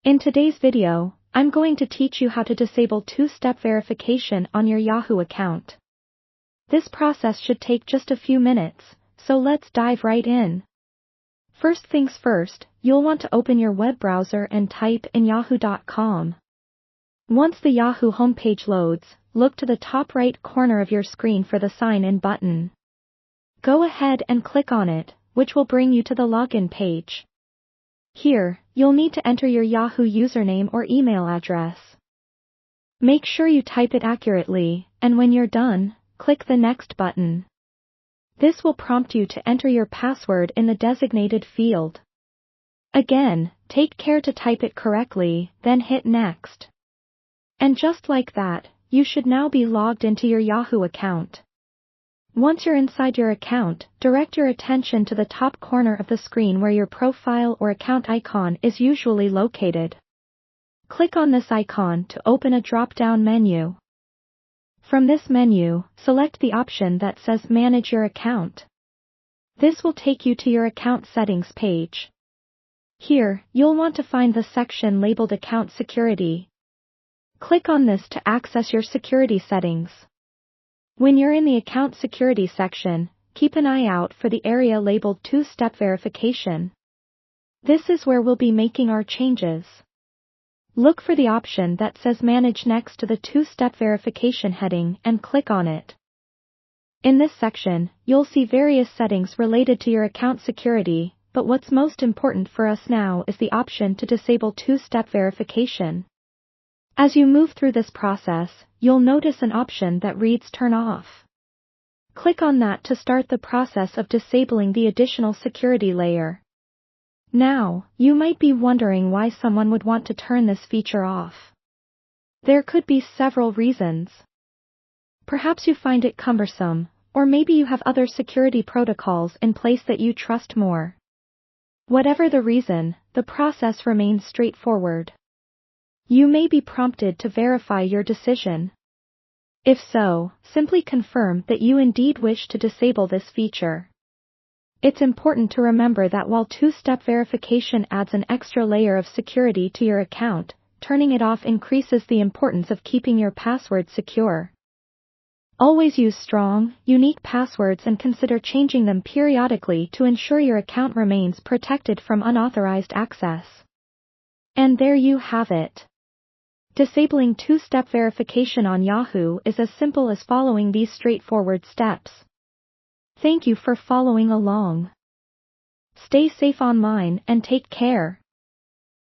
In today's video, I'm going to teach you how to disable two-step verification on your Yahoo account. This process should take just a few minutes, so let's dive right in. First things first, you'll want to open your web browser and type in yahoo.com. Once the Yahoo homepage loads, look to the top right corner of your screen for the Sign In button. Go ahead and click on it, which will bring you to the login page. Here, you'll need to enter your Yahoo username or email address. Make sure you type it accurately, and when you're done, click the Next button. This will prompt you to enter your password in the designated field. Again, take care to type it correctly, then hit Next. And just like that, you should now be logged into your Yahoo account. Once you're inside your account, direct your attention to the top corner of the screen where your profile or account icon is usually located. Click on this icon to open a drop-down menu. From this menu, select the option that says Manage Your Account. This will take you to your account settings page. Here, you'll want to find the section labeled Account Security. Click on this to access your security settings. When you're in the Account Security section, keep an eye out for the area labeled Two-Step Verification. This is where we'll be making our changes. Look for the option that says Manage next to the Two-Step Verification heading and click on it. In this section, you'll see various settings related to your account security, but what's most important for us now is the option to disable two-step verification. As you move through this process, you'll notice an option that reads Turn Off. Click on that to start the process of disabling the additional security layer. Now, you might be wondering why someone would want to turn this feature off. There could be several reasons. Perhaps you find it cumbersome, or maybe you have other security protocols in place that you trust more. Whatever the reason, the process remains straightforward. You may be prompted to verify your decision. If so, simply confirm that you indeed wish to disable this feature. It's important to remember that while two-step verification adds an extra layer of security to your account, turning it off increases the importance of keeping your password secure. Always use strong, unique passwords and consider changing them periodically to ensure your account remains protected from unauthorized access. And there you have it. Disabling two-step verification on Yahoo is as simple as following these straightforward steps. Thank you for following along. Stay safe online and take care.